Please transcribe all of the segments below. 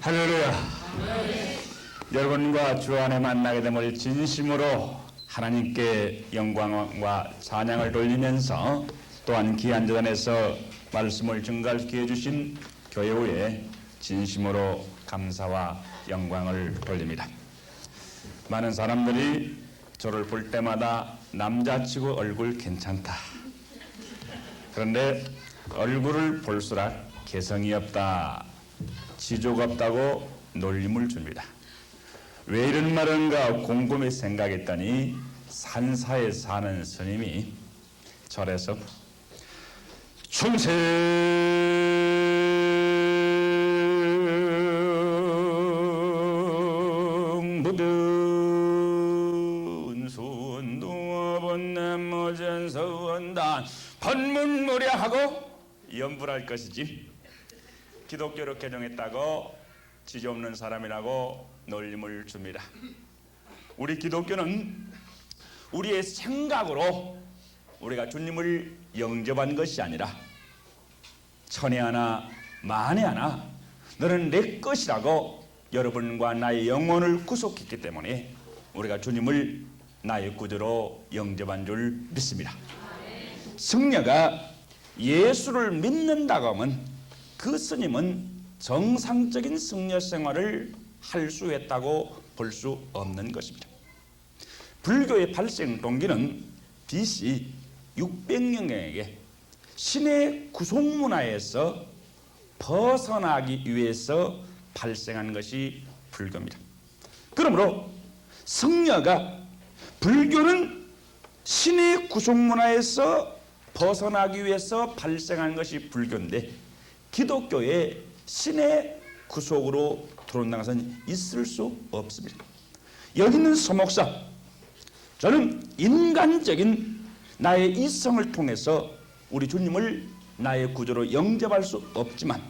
할렐루야. 여러분과 주 안에 만나게 됨을 진심으로 하나님께 영광과 찬양을 돌리면서 또한 귀한 재단에서 말씀을 증거시켜 주신 교회에 진심으로 감사와 영광을 돌립니다. 많은 사람들이 저를 볼 때마다 남자치고 얼굴 괜찮다. 그런데 얼굴을 볼수록 개성이 없다, 지조가 없다고 놀림을 줍니다. 왜 이런 말인가 곰곰이 생각했더니 산사에 사는 스님이 절에서 충생 묻은 수운두어본 남모전서원단 번문무례하고 염불할 것이지 기독교로 개종했다고 지조 없는 사람이라고 놀림을 줍니다. 우리 기독교는 우리의 생각으로 우리가 주님을 영접한 것이 아니라 천에 하나 만에 하나 너는 내 것이라고 여러분과 나의 영혼을 구속했기 때문에 우리가 주님을 나의 구주로 영접한 줄 믿습니다. 승려가 예수를 믿는다고 하면 그 스님은 정상적인 승려 생활을 할 수 있다고 볼 수 없는 것입니다. 불교의 발생 동기는 BC 600년경에 신의 구속문화에서 벗어나기 위해서 발생한 것이 불교입니다. 그러므로 승려가 불교는 신의 구속문화에서 벗어나기 위해서 발생한 것이 불교인데 기독교의 신의 구속으로 들어온다는 것은 있을 수 없습니다. 여기 있는 서목사, 저는 인간적인 나의 이성을 통해서 우리 주님을 나의 구주로 영접할 수 없지만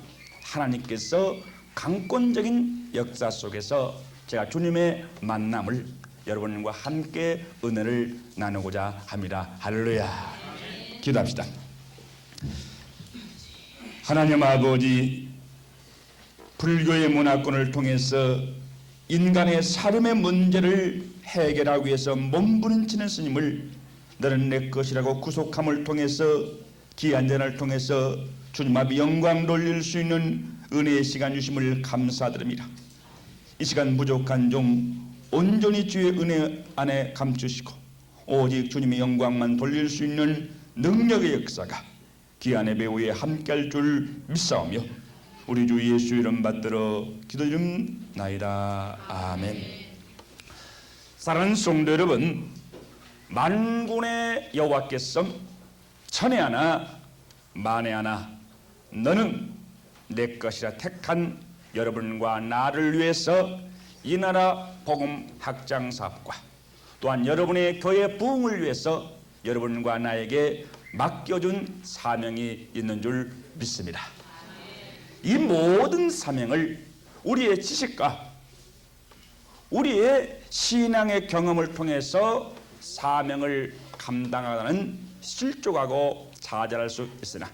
하나님께서 강권적인 역사 속에서 제가 주님의 만남을 여러분과 함께 은혜를 나누고자 합니다. 할렐루야. 기도합시다. 하나님 아버지, 불교의 문화권을 통해서 인간의 삶의 문제를 해결하기 위해서 몸부림치는 스님을 너는 내 것이라고 구속함을 통해서 귀한 전을 통해서 주님 앞에 영광 돌릴 수 있는 은혜의 시간 주심을 감사드립니다. 이 시간 부족한 종 온전히 주의 은혜 안에 감추시고 오직 주님의 영광만 돌릴 수 있는 능력의 역사가 귀한 예배후에 함께할 줄 믿사오며 우리 주 예수 이름 받들어 기도드립나이다. 아멘. 사랑하는 성도 여러분, 만군의 여호와께서 천에 하나 만에 하나 너는 내 것이라 택한 여러분과 나를 위해서 이 나라 복음 확장 사업과 또한 여러분의 교회 부흥을 위해서 여러분과 나에게 맡겨준 사명이 있는 줄 믿습니다. 이 모든 사명을 우리의 지식과 우리의 신앙의 경험을 통해서 사명을 감당하는 실족하고 자잘할 수 있으나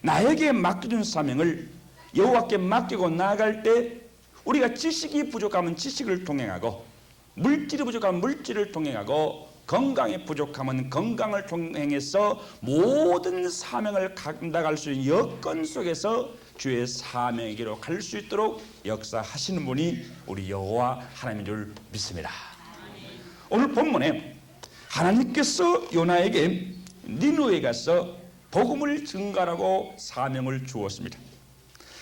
나에게 맡겨준 사명을 여호와께 맡기고 나아갈 때 우리가 지식이 부족하면 지식을 통행하고 물질이 부족하면 물질을 통행하고 건강이 부족하면 건강을 통행해서 모든 사명을 감당할 수 있는 여건 속에서 주의 사명에게로 갈 수 있도록 역사하시는 분이 우리 여호와 하나님인 줄 믿습니다. 오늘 본문에 하나님께서 요나에게 니느웨에 가서 복음을 증가하라고 사명을 주었습니다.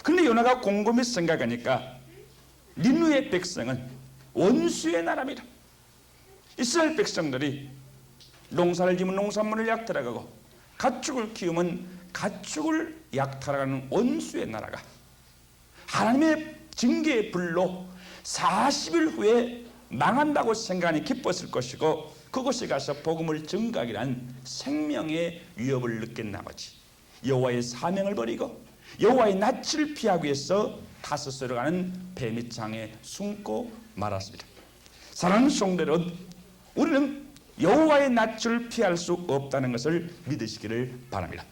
그런데 요나가 곰곰이 생각하니까 니느웨 백성은 원수의 나라입니다. 이스라엘 백성들이 농사를 지으면 농산물을 약탈하고 가축을 키우면 가축을 약탈하는 원수의 나라가 하나님의 징계의 불로 40일 후에 망한다고 생각하니 기뻤을 것이고 그곳에 가서 복음을 증가하기란 생명의 위협을 느낀 나머지 여호와의 사명을 버리고 여호와의 낯을 피하기 위해서 다스스로 가는 뱀의 창에 숨고 말았습니다. 사랑하는 성도 여러분, 우리는 여호와의 낯을 피할 수 없다는 것을 믿으시기를 바랍니다.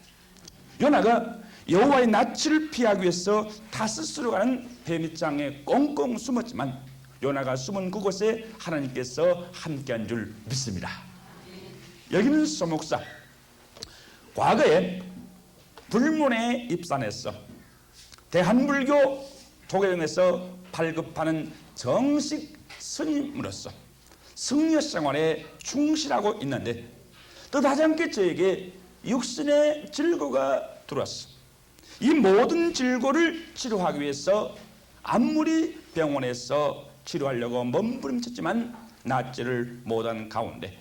요나가 여호와의 낯을 피하기 위해서 다스스로 가는 배 밑장에 꽁꽁 숨었지만 요나가 숨은 그곳에 하나님께서 함께한 줄 믿습니다. 여기는 소목사, 과거에 불문에 입산해서 대한불교 조계종에서 발급하는 정식 스님으로서 승려 생활에 충실하고 있는데 뜻하지 않게 저에게 육신의 질고가 들어왔어. 이 모든 질고를 치료하기 위해서 아무리 병원에서 치료하려고 몸부림쳤지만 낫지를 못한 가운데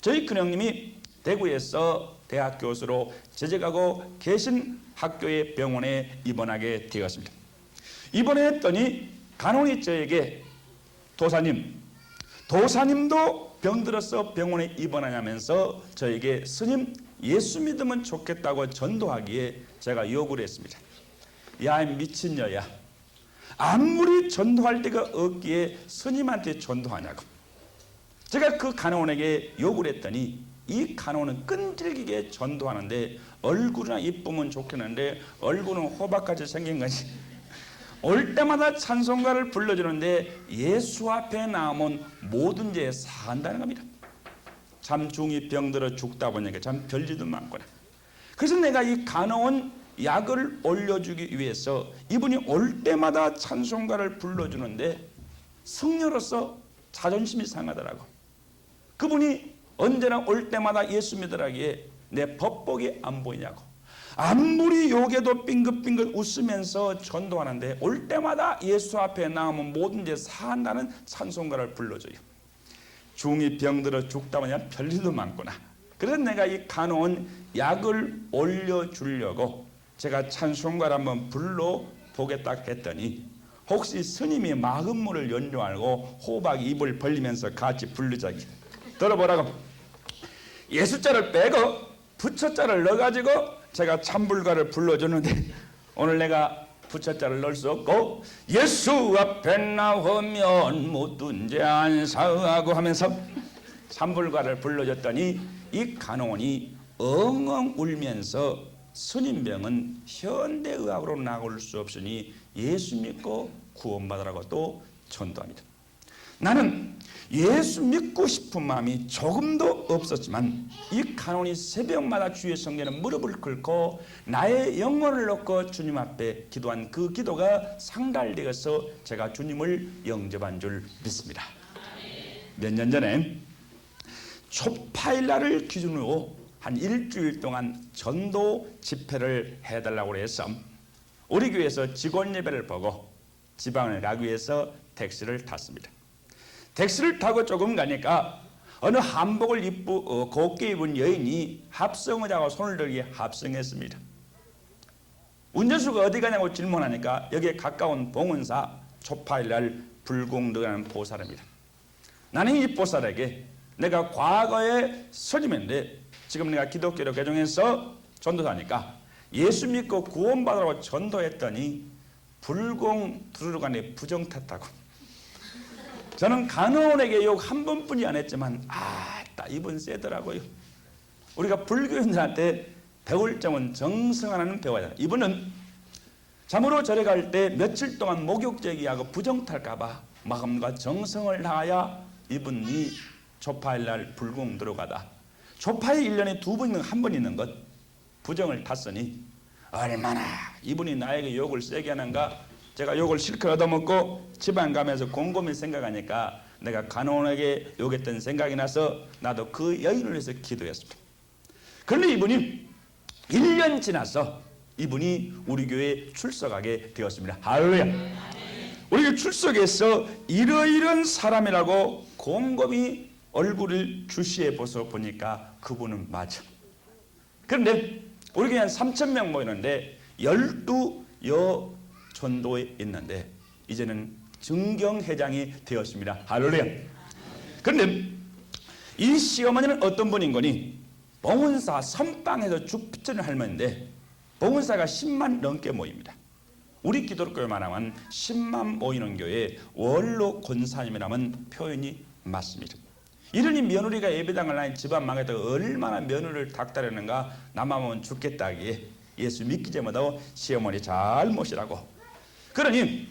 저희 큰형님이 대구에서 대학 교수로 재직하고 계신 학교의 병원에 입원하게 되었습니다. 입원했더니 간호인이 저에게 도사님도 병들어서 병원에 입원하냐면서 저에게 스님 예수 믿으면 좋겠다고 전도하기에 제가 요구를 했습니다. 야 미친녀야, 아무리 전도할 데가 없기에 스님한테 전도하냐고. 제가 그 간호원에게 요구를 했더니 이 간호는 끈질기게 전도하는데 얼굴이나 이쁘면 좋겠는데 얼굴은 호박같이 생긴 거지. 올 때마다 찬송가를 불러주는데 예수 앞에 나오면 모든 죄 사한다는 겁니다. 참 중이 병들어 죽다 보니까 참 별일도 많구나. 그래서 내가 이 간호원 약을 올려주기 위해서 이분이 올 때마다 찬송가를 불러주는데 성녀로서 자존심이 상하더라고. 그분이 언제나 올 때마다 예수 믿으라기에 내 법복이 안 보이냐고. 아무리 욕해도 빙긋빙긋 웃으면서 전도하는데 올 때마다 예수 앞에 나오면 모든 죄 사한다는 찬송가를 불러줘요. 중이 병들어 죽다 보니 별일도 많구나. 그래서 내가 이 간호원 약을 올려주려고 제가 찬송가를 한번 불러보겠다 했더니 혹시 스님이 마흔물을 연주 알고 호박 입을 벌리면서 같이 부르자기. 들어보라고. 예수자를 빼고 부처자를 넣어가지고 제가 참불가를 불러주는데 오늘 내가 부처자를 넣을 수 없고 예수 앞에 나오면 모든 죄 안 사하고 하면서 참불가를 불러줬더니 이 간호원이 엉엉 울면서 스님병은 현대의학으로 나올 수 없으니 예수 믿고 구원받으라고 또 전도합니다. 나는 예수 믿고 싶은 마음이 조금도 없었지만 이 간호원이 새벽마다 주의 성전에 무릎을 꿇고 나의 영혼을 놓고 주님 앞에 기도한 그 기도가 상달되어서 제가 주님을 영접한 줄 믿습니다. 몇 년 전에 초파일날을 기준으로 한 일주일 동안 전도 집회를 해달라고 해서 우리 교회에서 직원 예배를 보고 지방을 가기 위해서 택시를 탔습니다. 택시를 타고 조금 가니까 어느 한복을 곱게 입은 여인이 합성하자고 손을 들게 합성했습니다. 운전수가 어디 가냐고 질문하니까 여기에 가까운 봉은사 초파일날 불공덕하는 보살입니다. 나는 이 보살에게 내가 과거에 스님인데 지금 내가 기독교로 개종해서 전도하니까 예수 믿고 구원받으라고 전도했더니 불공 두루간에 부정 탔다고. 저는 간호원에게 욕 한 번뿐이 안 했지만 이분 세더라고요. 우리가 불교인들한테 배울 점은 정성하는 배워야 돼. 이분은 참으로 절에 갈 때 며칠 동안 목욕제기하고 부정 탈까봐 마음과 정성을 다하여 이분이 초파일날 불공 들어가다. 초파일 1년에 2번 있는 한 번 있는 것 부정을 탔으니 얼마나 이분이 나에게 욕을 세게 하는가. 제가 욕을 실컷 얻어먹고 집안 가면서 곰곰이 생각하니까 내가 간호원에게 욕했던 생각이 나서 나도 그 여인을 위해서 기도했습니다. 그런데 이분이 1년 지나서 이분이 우리 교회에 출석하게 되었습니다. 할렐루야. 우리 교회 출석해서 이러이런 사람이라고 곰곰이 얼굴을 주시해 보서 보니까 그분은 맞아. 그런데 우리 교회 한 3,000명 모이는데 12여 전도에 있는데 이제는 증경회장이 되었습니다. 할렐루야. 그런데 이 시어머니는 어떤 분인 거니? 봉은사 선방에서 죽비치는 할머니인데 봉은사가 10만 넘게 모입니다. 우리 기독교만 하면 10만 모이는 교회 원로 권사님이라면 표현이 맞습니다. 이러니 며느리가 예배당을 나인 집안 망했다가 얼마나 며느리를 닥달했는가. 나만 하면 죽겠다 하기에 예수 믿기 전에도 시어머니 잘 모시라고. 그러니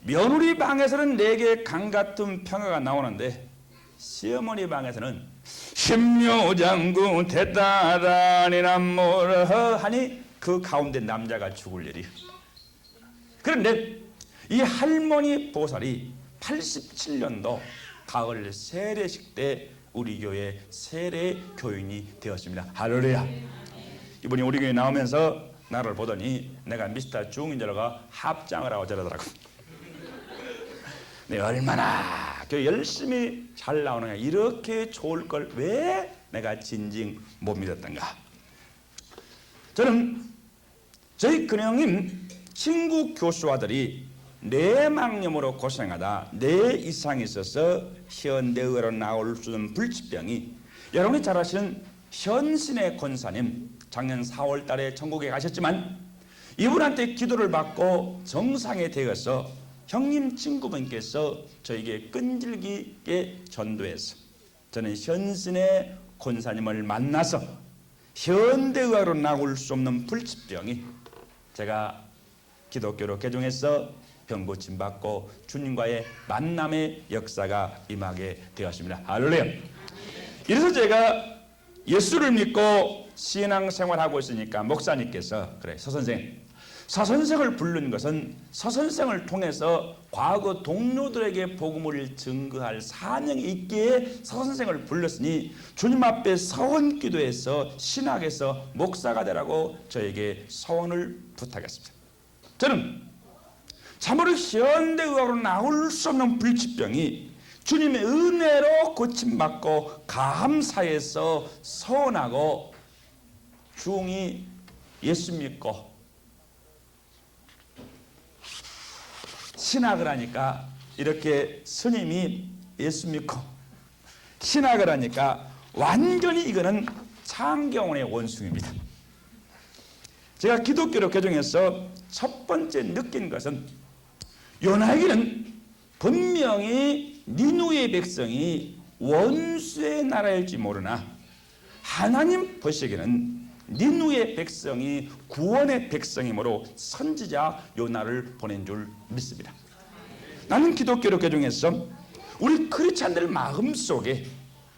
며느리 방에서는 내게 강같은 평화가 나오는데 시어머니 방에서는 심려장군 대따라니나 뭐라 하니 그 가운데 남자가 죽을 일이. 그런데 이 할머니 보살이 87년도 가을 세례식 때 우리 교회 세례 교인이 되었습니다. 할렐루야. 이분이 우리 교회 나오면서 나를 보더니 내가 미스터 중인자가 합장을 하고 저러더라고. 내가 얼마나 열심히 잘 나오느냐, 이렇게 좋을 걸 왜 내가 진즉 못 믿었던가. 저는 저희 근영님 친구 교수아들이 뇌망염으로 고생하다 뇌 이상이 있어서 현대의학으로 나올 수 있는 불치병이, 여러분이 잘 아시는 현신의 권사님 작년 4월 달에 천국에 가셨지만 이분한테 기도를 받고 정상에 되어서 형님 친구분께서 저에게 끈질기 있게 전도해서 저는 현신의 권사님을 만나서 현대의학으로 나올 수 없는 불치병이, 제가 기독교로 개종해서 병 고침 받고 주님과의 만남의 역사가 임하게 되었습니다. 할렐루야. 이래서 제가 예수를 믿고 신앙생활하고 있으니까 목사님께서 그래 서선생을 부른 것은 서선생을 통해서 과거 동료들에게 복음을 증거할 사명이 있기에 서선생을 불렀으니 주님 앞에 서원기도해서 신학에서 목사가 되라고 저에게 서원을 부탁했습니다. 저는 참으로 현대의학으로 나올 수 없는 불치병이 주님의 은혜로 고침받고 감사해서 서원하고 중이 예수 믿고 신학을 하니까, 이렇게 스님이 예수 믿고 신학을 하니까 완전히 이거는 창경원의 원숭입니다. 제가 기독교로 개종해서 첫 번째 느낀 것은 요나에게는 분명히 니누의 백성이 원수의 나라일지 모르나 하나님 보시기에는 니누의 백성이 구원의 백성이므로 선지자 요나를 보낸 줄 믿습니다. 나는 기독교로 개종해서 우리 크리스찬들 마음속에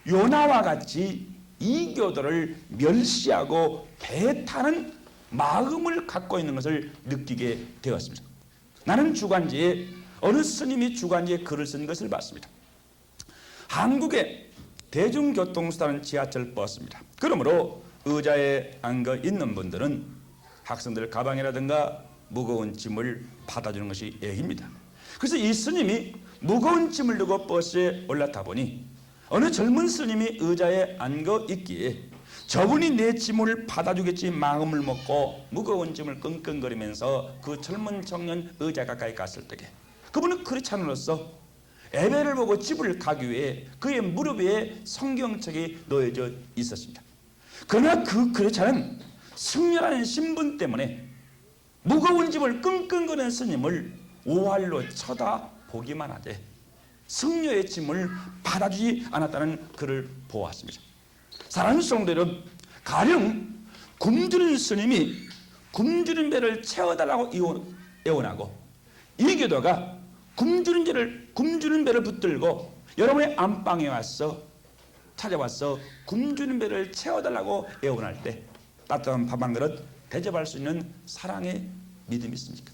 요나와 같이 이교도를 멸시하고 배타는 마음을 갖고 있는 것을 느끼게 되었습니다. 나는 주간지에 어느 스님이 주간지에 글을 쓴 것을 봤습니다. 한국의 대중교통수단은 지하철 버스입니다. 그러므로 의자에 앉아 있는 분들은 학생들 가방이라든가 무거운 짐을 받아주는 것이 예입니다. 그래서 이 스님이 무거운 짐을 두고 버스에 올라타 보니 어느 젊은 스님이 의자에 앉아 있기에 저분이 내 짐을 받아주겠지 마음을 먹고 무거운 짐을 끙끙거리면서 그 젊은 청년 의자 가까이 갔을 때에 그분은 크리스찬으로서 예배를 보고 집을 가기 위해 그의 무릎 위에 성경책이 놓여져 있었습니다. 그러나 그 크리스찬은 승려라는 신분 때문에 무거운 짐을 끙끙거리는 스님을 오할로 쳐다보기만 하되 승려의 짐을 받아주지 않았다는 글을 보았습니다. 사랑하는 성도들은 가령 굶주린 스님이 굶주린 배를 채워달라고 애원하고 이교도가 굶주린 배를 붙들고 여러분의 안방에 와서 찾아와서 굶주린 배를 채워달라고 애원할 때 따뜻한 밥 한 그릇 대접할 수 있는 사랑의 믿음이 있습니까?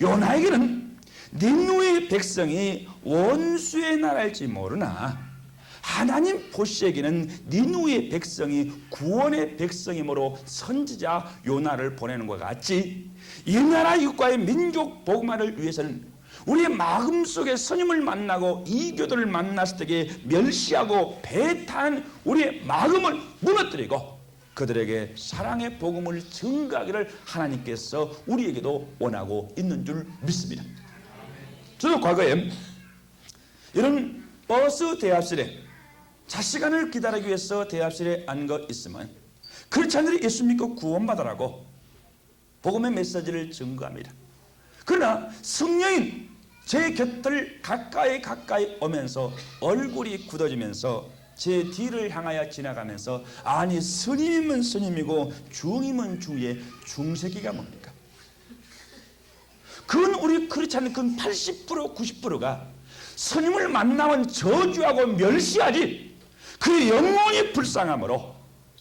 요나에게는 니누의 백성이 원수의 나라일지 모르나 하나님 보시기에는 니누의 백성이 구원의 백성이므로 선지자 요나를 보내는 것 같이 이 나라 이국가의 민족 복음화를 위해서는 우리의 마음속에 스님을 만나고 이교도를 만났을 때에 멸시하고 배타한 우리의 마음을 무너뜨리고 그들에게 사랑의 복음을 증거하기를 하나님께서 우리에게도 원하고 있는 줄 믿습니다. 저도 과거에 이런 버스 대합실에 자시간을 기다리기 위해서 대합실에 앉아 있으면 크리스찬들이 예수 믿고 구원받으라고 복음의 메시지를 증거합니다. 그러나 성령인 제 곁을 가까이 오면서 얼굴이 굳어지면서 제 뒤를 향하여 지나가면서 아니 스님이면 스님이고 중이면 중의 중세기가 뭡니까? 그건 우리 그렇지 않은 그 80% 90%가 스님을 만나면 저주하고 멸시하지 그 영혼이 불쌍함으로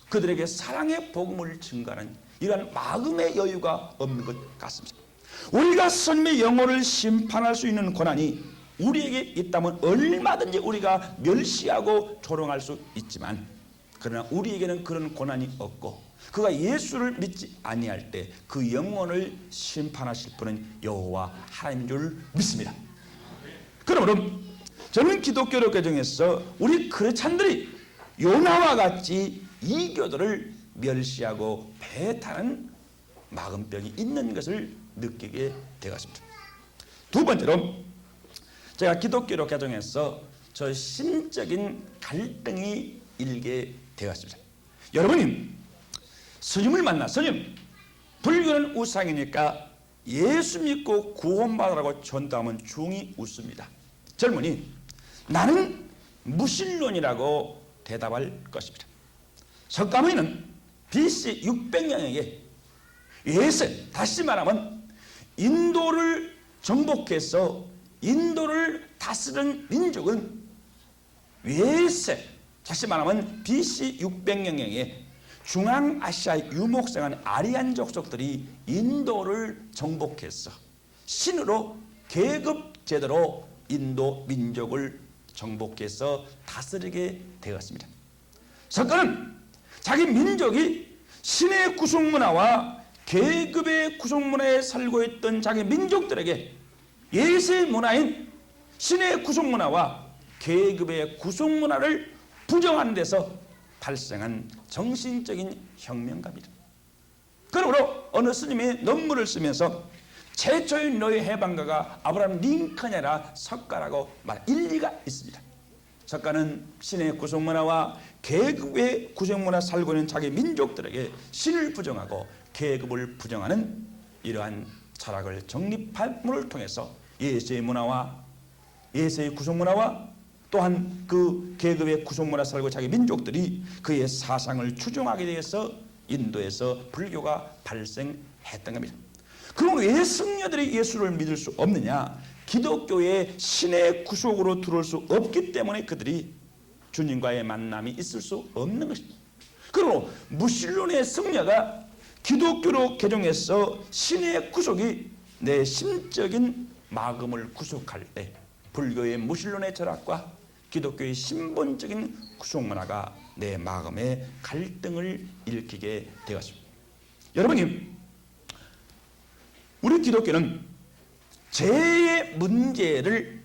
그들에게 사랑의 복음을 증가하는 이러한 마음의 여유가 없는 것 같습니다. 우리가 스님의 영혼을 심판할 수 있는 권한이 우리에게 있다면 얼마든지 우리가 멸시하고 조롱할 수 있지만 그러나 우리에게는 그런 권한이 없고 그가 예수를 믿지 아니할 때 그 영혼을 심판하실 분은 여호와 하나님인 줄 믿습니다. 그러므로 저는 기독교 개정에서 우리 크리스찬들이 요나와 같이 이교도를 멸시하고 배타는 마음병이 있는 것을 느끼게 되었습니다. 두 번째로 제가 기독교로 개정해서 저 심적인 갈등이 일게 되었습니다. 여러분이 스님을 만나 스님 불교는 우상이니까 예수 믿고 구원받으라고 전도하면 중이 웃습니다. 젊은이 나는 무신론이라고 대답할 것입니다. 석가모니는 BC 600년에 외세 다시 말하면 인도를 정복해서 인도를 다스리는 민족은 외세 다시 말하면 BC 600년경에 중앙아시아의 유목성한 아리안 족속들이 인도를 정복해서 신으로 계급제도로 인도 민족을 정복해서 다스리게 되었습니다. 석가는 자기 민족이 신의 구속문화와 계급의 구속문화에 살고 있던 자기 민족들에게 예세 문화인 신의 구속문화와 계급의 구속문화를 부정하는 데서 발생한 정신적인 혁명가입니다. 그러므로 어느 스님이 논문을 쓰면서 최초의 노예 해방가가 아브라함 링컨이라 석가라고 말 일리가 있습니다. 석가는 신의 구속문화와 계급의 구속문화 살고 있는 자기 민족들에게 신을 부정하고 계급을 부정하는 이러한 철학을 정립함을 통해서 예수의 문화와 예수의 구속문화와 또한 그 계급의 구속문화 살고 자기 민족들이 그의 사상을 추종하게 되어서 인도에서 불교가 발생했던 겁니다. 그럼 왜 승려들이 예수를 믿을 수 없느냐? 기독교의 신의 구속으로 들어올 수 없기 때문에 그들이 주님과의 만남이 있을 수 없는 것입니다. 그리고 무신론의 승려가 기독교로 개종해서 신의 구속이 내 심적인 마음을 구속할 때 불교의 무신론의 철학과 기독교의 신본적인 구속문화가 내 마음의 갈등을 일으키게 되었습니다. 여러분이 우리 기독교는 죄의 문제를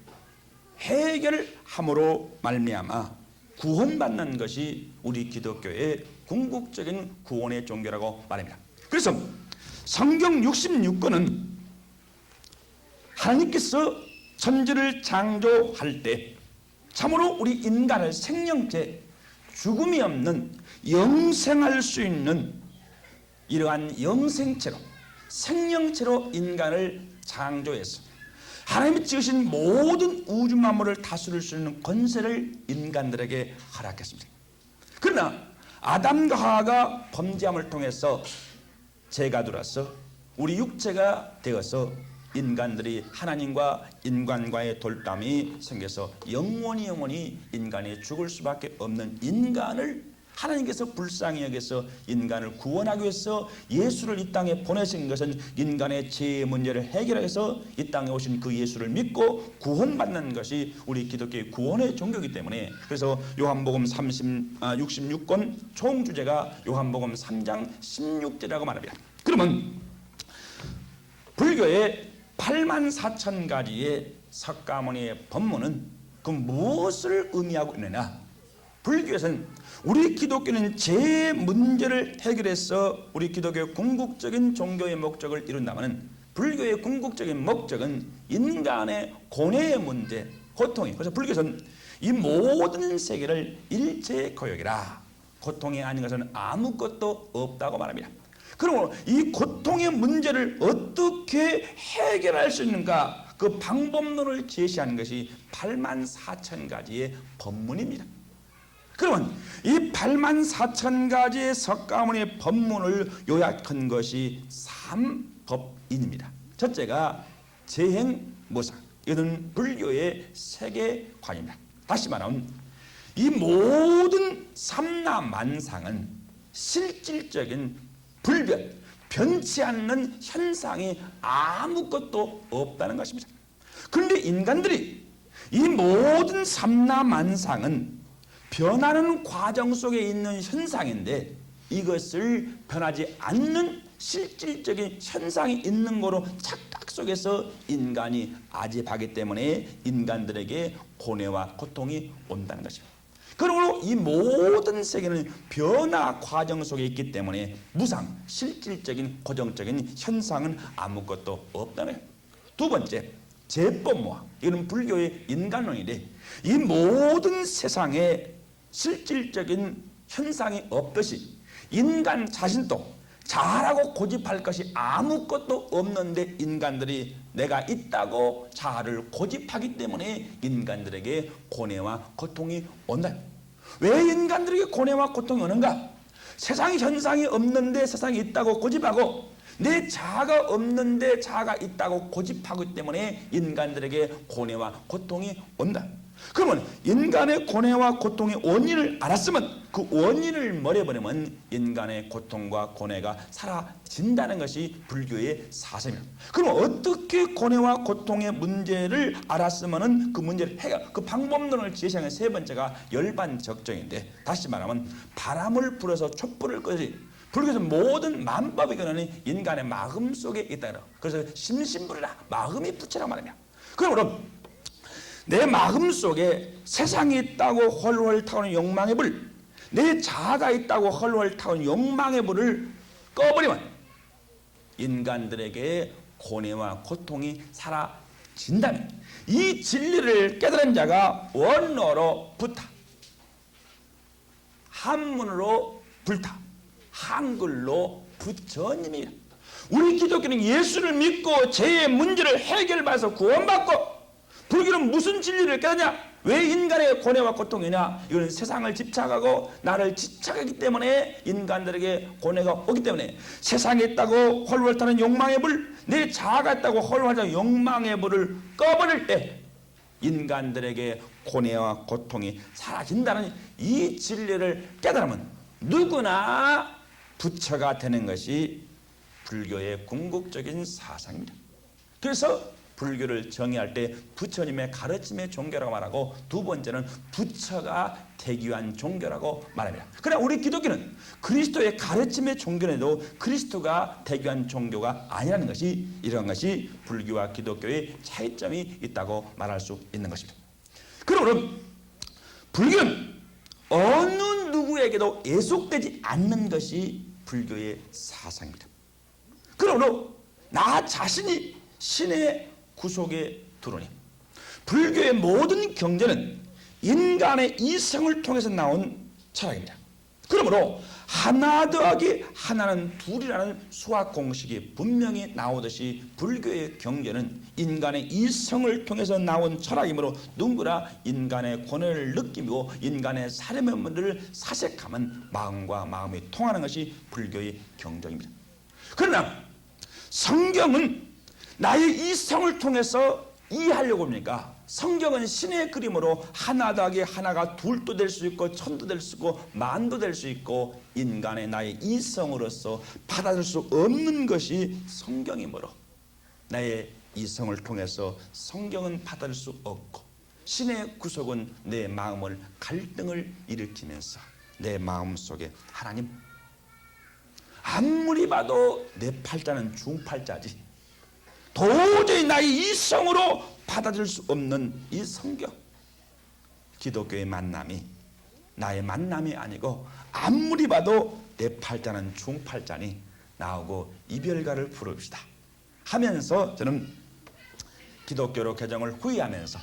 해결함으로 말미암아 구원받는 것이 우리 기독교의 궁극적인 구원의 종교라고 말합니다. 그래서 성경 66권은 하나님께서 천지를 창조할 때 참으로 우리 인간을 생명체, 죽음이 없는 영생할 수 있는 이러한 영생체로 생명체로 인간을 창조해서 하나님이 지으신 모든 우주 만물을 다스릴 수 있는 권세를 인간들에게 허락했습니다. 그러나 아담과 하와가 범죄함을 통해서 죄가 들어서 우리 육체가 되어서 인간들이 하나님과 인간과의 돌담이 생겨서 영원히 인간이 죽을 수밖에 없는 인간을 하나님께서 불쌍히 여겨서 인간을 구원하기 위해서 예수를 이 땅에 보내신 것은 인간의 죄의 문제를 해결해서 이 땅에 오신 그 예수를 믿고 구원받는 것이 우리 기독교의 구원의 종교이기 때문에 그래서 요한복음 66권 총 주제가 요한복음 3장 16절이라고 말합니다. 그러면 불교의 84,000가지의 석가모니의 법문은 그 무엇을 의미하고 있느냐? 불교에서는 우리 기독교는 죄의 문제를 해결해서 우리 기독교의 궁극적인 종교의 목적을 이룬다면 불교의 궁극적인 목적은 인간의 고뇌의 문제, 고통이. 그래서 불교에서는 이 모든 세계를 일체고욕이라 고통이 아닌 것은 아무것도 없다고 말합니다. 그러므로 이 고통의 문제를 어떻게 해결할 수 있는가 그 방법론을 제시하는 것이 84,000가지의 법문입니다. 그러면 이 84,000가지의 석가모니의 법문을 요약한 것이 3법인입니다. 첫째가 재행무상, 이것은 불교의 세계관입니다. 다시 말하면 이 모든 삼라만상은 실질적인 불변, 변치 않는 현상이 아무것도 없다는 것입니다. 그런데 인간들이 이 모든 삼라만상은 변하는 과정 속에 있는 현상인데 이것을 변하지 않는 실질적인 현상이 있는 거로 착각 속에서 인간이 아집하기 때문에 인간들에게 고뇌와 고통이 온다는 것입니다. 그러므로 이 모든 세계는 변화 과정 속에 있기 때문에 무상, 실질적인 고정적인 현상은 아무것도 없다는 거예요. 두 번째, 제법모아, 이는 불교의 인간론인데 이 모든 세상에 실질적인 현상이 없듯이 인간 자신도 자아라고 고집할 것이 아무것도 없는데 인간들이 내가 있다고 자아를 고집하기 때문에 인간들에게 고뇌와 고통이 온다. 왜 인간들에게 고뇌와 고통이 오는가? 세상에 현상이 없는데 세상이 있다고 고집하고 내 자아가 없는데 자아가 있다고 고집하기 때문에 인간들에게 고뇌와 고통이 온다. 그러면 인간의 고뇌와 고통의 원인을 알았으면 그 원인을 머려버리면 인간의 고통과 고뇌가 사라진다는 것이 불교의 사상입니다. 그럼 어떻게 고뇌와 고통의 문제를 알았으면 그 문제를 해결, 그 방법론을 제시하는 세 번째가 열반적정인데, 다시 말하면 바람을 불어서 촛불을 끄지, 불교에서 모든 만법의 근원이 인간의 마음 속에 있다. 그래서 심심불이라 마음이 부처라고 말합니다. 그러므로 내 마음 속에 세상이 있다고 헐헐 타오는 욕망의 불, 내 자아가 있다고 헐헐 타오는 욕망의 불을 꺼버리면 인간들에게 고뇌와 고통이 사라진다면 이 진리를 깨달은 자가 원어로 부타, 한문으로 불타, 한글로 부처님이라. 우리 기독교는 예수를 믿고 죄의 문제를 해결받아서 구원받고, 불교는 무슨 진리를 깨닫냐? 왜 인간의 고뇌와 고통이냐? 이건 세상을 집착하고 나를 집착하기 때문에 인간들에게 고뇌가 오기 때문에 세상에 있다고 헐헐 타는 욕망의 불, 내 자아가 있다고 헐헐 타는 욕망의 불을 꺼버릴 때 인간들에게 고뇌와 고통이 사라진다는 이 진리를 깨달으면 누구나 부처가 되는 것이 불교의 궁극적인 사상입니다. 그래서 불교를 정의할 때 부처님의 가르침의 종교라고 말하고, 두 번째는 부처가 대기한 종교라고 말합니다. 그러나 우리 기독교는 그리스도의 가르침의 종교에도 그리스도가 대기한 종교가 아니라는 것이, 이런 것이 불교와 기독교의 차이점이 있다고 말할 수 있는 것입니다. 그러므로 불교는 어느 누구에게도 예속되지 않는 것이 불교의 사상입니다. 그러므로 나 자신이 신의 구속에 들어오니, 불교의 모든 경전은 인간의 이성을 통해서 나온 철학입니다. 그러므로 하나 더하기 하나는 둘이라는 수학 공식이 분명히 나오듯이 불교의 경전은 인간의 이성을 통해서 나온 철학이므로 누구나 인간의 고뇌를 느끼고 인간의 사람의 문제를 사색하면 마음과 마음이 통하는 것이 불교의 경전입니다. 그러나 성경은 나의 이성을 통해서 이해하려고 합니까? 성경은 신의 그림으로 하나 더하기 하나가 둘도 될 수 있고 천도 될 수 있고 만도 될 수 있고, 인간의 나의 이성으로서 받아들일 수 없는 것이 성경이므로 나의 이성을 통해서 성경은 받아들일 수 없고, 신의 구속은 내 마음을 갈등을 일으키면서 내 마음속에 하나님, 아무리 봐도 내 팔자는 중팔자지, 도저히 나의 이성으로 받아들일 수 없는 이 성경, 기독교의 만남이 나의 만남이 아니고 아무리 봐도 내 팔자는 중팔자니 나오고 이별가를 부릅시다 하면서, 저는 기독교로 개정을 후회하면서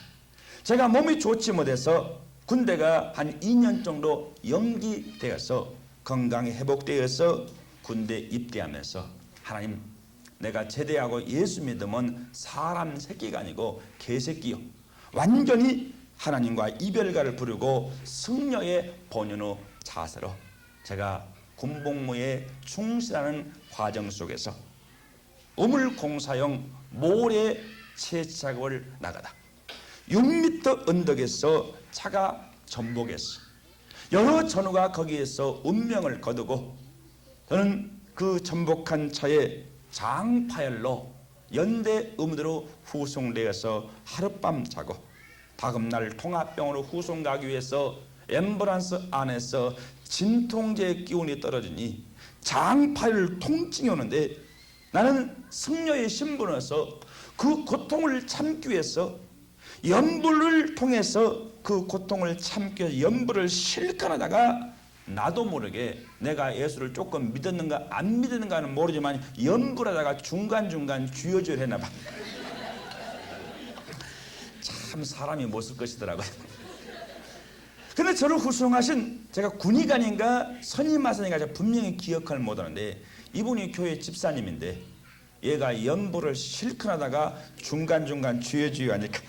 제가 몸이 좋지 못해서 군대가 한 2년 정도 연기되어서 건강이 회복되어서 군대 입대하면서, 하나님, 내가 제대하고 예수 믿으면 사람 새끼가 아니고 개새끼요, 완전히 하나님과 이별가를 부르고 승려의 본연의 자세로 제가 군복무에 충실하는 과정 속에서 우물공사용 모래 채취작업을 나가다 6m 언덕에서 차가 전복했어. 여러 전우가 거기에서 운명을 거두고 저는 그 전복한 차에 장파열로 연대 의무대로 후송되어서 하룻밤 자고 다음날 통합병으로 후송 가기 위해서 앰뷸런스 안에서 진통제 기운이 떨어지니 장파열 통증이 오는데 나는 승려의 신분으로서 그 고통을 참기 위해서 연불을 통해서 그 고통을 참기 위해서 연불을 실컷 하다가 나도 모르게 내가 예수를 조금 믿었는가 안 믿었는가는 모르지만 연불하다가 중간중간 쥐어주려 했나 봐. 참 사람이 못 쓸 것이더라고요. 근데 저를 후송하신 제가 군의관인가 선임하선인가 제가 분명히 기억을 못하는데 이분이 교회 집사님인데 얘가 연불을 실컷 하다가 중간중간 쥐어주여 하니까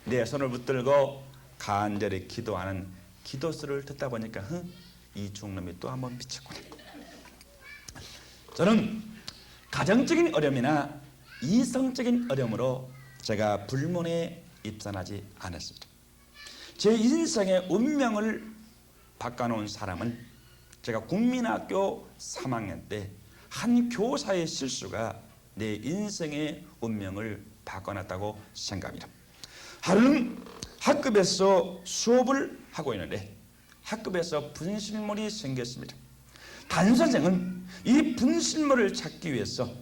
내 손을 붙들고 간절히 기도하는 기도수를 듣다 보니까 이 중놈이 또 한번 미쳤구나. 저는 가정적인 어려움이나 이성적인 어려움으로 제가 불문에 입산하지 않았습니다. 제 인생의 운명을 바꿔놓은 사람은 제가 국민학교 3학년 때 한 교사의 실수가 내 인생의 운명을 바꿔놨다고 생각합니다. 하루는 학급에서 수업을 하고 있는데 학급에서 분실물이 생겼습니다. 담임선생은 이 분실물을 찾기 위해서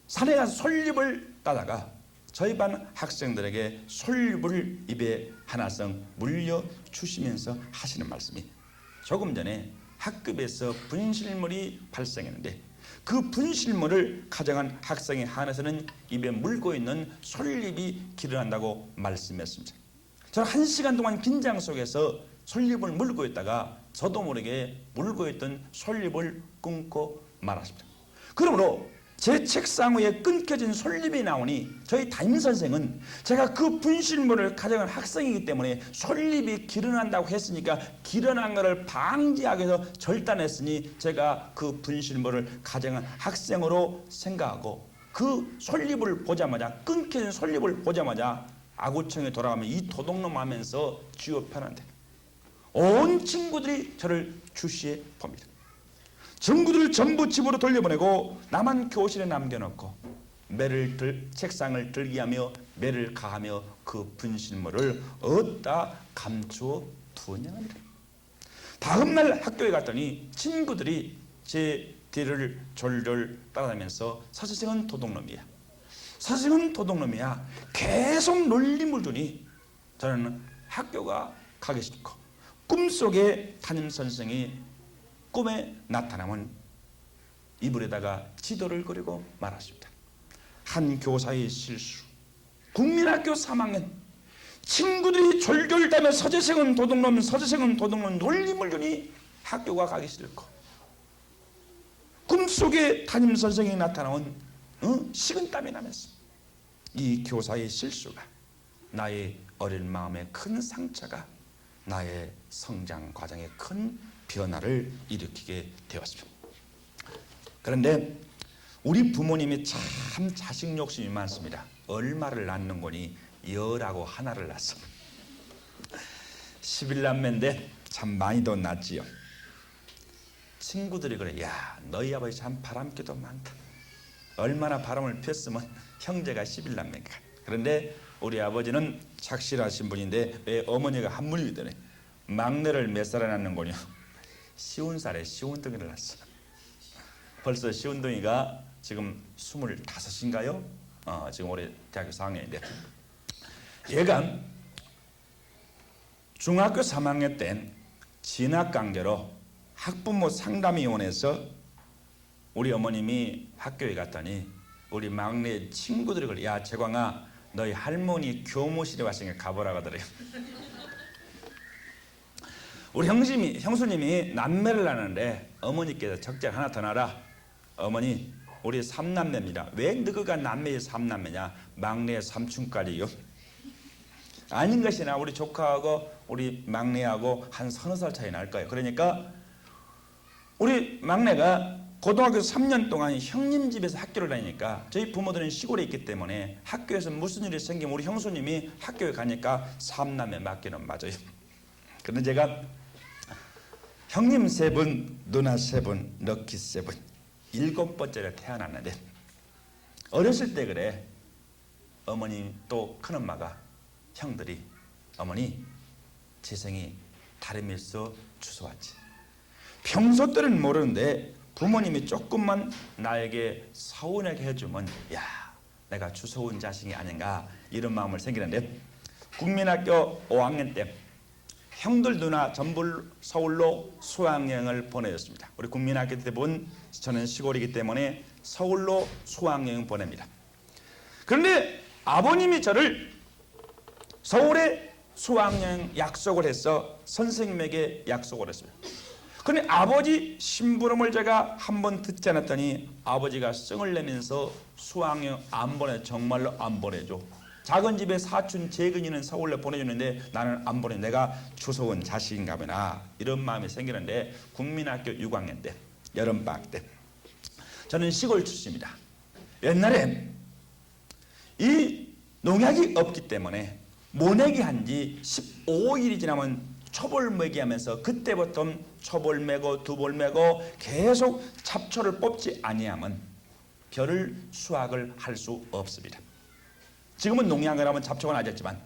산에 가서 솔잎을 따다가 저희 반 학생들에게 솔잎을 입에 하나씩 물려주시면서 하시는 말씀이 조금 전에 학급에서 분실물이 발생했는데 그 분실물을 가져간 학생의 한에서는 입에 물고 있는 솔잎이 기르난다고 말씀했습니다. 저는 1시간 동안 긴장 속에서 솔잎을 물고 있다가 저도 모르게 물고 있던 솔잎을 끊고 말았습니다. 그러므로 제 책상 위에 끊겨진 솔잎이 나오니 저희 담임선생은 제가 그 분실물을 가져간 학생이기 때문에 솔잎이 기르난다고 했으니까 기르난 것을 방지하기 위해서 절단했으니 제가 그 분실물을 가져간 학생으로 생각하고 그 솔잎을 보자마자 끊겨진 솔잎을 보자마자 아구청에 돌아가면 이 도둑놈 하면서 쥐어 펴는데 온 친구들이 저를 주시해 봅니다. 친구들을 전부 집으로 돌려보내고 나만 교실에 남겨놓고 책상을 들기하며 매를 가하며 그 분실물을 어디다 감추어 두었냐 합니다. 다음날 학교에 갔더니 친구들이 제 뒤를 졸졸 따라다니면서 서선생은 도둑놈이야, 서선생은 도둑놈이야 계속 놀림을 주니 저는 학교가 가기 싫고 꿈속에 담임선생이 꿈에 나타나면 이불에다가 지도를 그리고 말았습니다. 한 교사의 실수. 국민학교 3학년 친구들이 졸졸 따며 서재생은 도둑놈, 서재생은 도둑놈 놀림을 주니 학교가 가기 싫고 꿈속에 담임선생이 나타나면 식은땀이 나면서 이 교사의 실수가 나의 어린 마음에 큰 상처가 나의 성장 과정에 큰 변화를 일으키게 되었습니다. 그런데 우리 부모님이 참 자식 욕심이 많습니다. 얼마를 낳는 거니 열하고 하나를 낳았어. 11남매인데 참 많이도 낳지요. 친구들이 그래, 야 너희 아버지 참 바람기도 많다. 얼마나 바람을 폈으면 형제가 11남매인가. 그런데 우리 아버지는 착실하신 분인데 왜 어머니가 한물리더니 막내를 몇 살에 낳는 거냐. 쉬운 살에 쉬운둥이를 낳았어. 벌써 쉬운둥이가 지금 25인가요? 지금 올해 대학교 4학년인데 얘가 중학교 3학년 때 진학강제로 학부모 상담위원회에서 우리 어머님이 학교에 갔더니 우리 막내 친구들이 그래, 야 재광아 너희 할머니 교무실에 왔으니까 가보라 하더래요. 우리 형수님이 남매를 낳는데 어머니께서 적장 하나 더 낳아라. 어머니 우리 3남매입니다. 왜 너희가 남매의 3남매냐? 막내 삼촌까지요. 아닌 것이나 우리 조카하고 우리 막내하고 한 서너 살 차이 날 거예요. 그러니까 우리 막내가 고등학교 3년 동안 형님 집에서 학교를 다니니까 저희 부모들은 시골에 있기 때문에 학교에서 무슨 일이 생기면 우리 형수님이 학교에 가니까 삼남매 맞기는 맞아요. 그런데 제가 형님 3분, 누나 3분, 럭키 7, 7번째로 태어났는데 어렸을 때 그래. 어머니 또 큰엄마가 형들이 어머니 재성이 다름일서 주워왔지. 평소 때는 모르는데 부모님이 조금만 나에게 서운하게 해주면 야 내가 주워온 자식이 아닌가 이런 마음을 생기는데 국민학교 5학년 때 형들 누나 전부 서울로 수학여행을 보내줬습니다. 우리 국민학교 때 본 저는 시골이기 때문에 서울로 수학여행 보냅니다. 그런데 아버님이 저를 서울에 수학여행 약속을 해서 선생님에게 약속을 했습니다. 그런데 아버지 심부름을 제가 한번 듣지 않았더니 아버지가 성을 내면서 수학여행 안 보내, 정말로 안 보내줘. 작은 집에 사촌 재근이는 서울로 보내주는데 나는 안 보내. 내가 주워온 자식인가 보나 이런 마음이 생기는데 국민학교 6학년 때 여름방학 때 저는 시골 출신입니다. 옛날에 이 농약이 없기 때문에 모내기 한지 15일이 지나면 초벌 매기 하면서 그때부터 초벌 매고 두벌 매고 계속 잡초를 뽑지 아니하면 벼를 수확을 할 수 없습니다. 지금은 농약을 하면 잡초가 낮았지만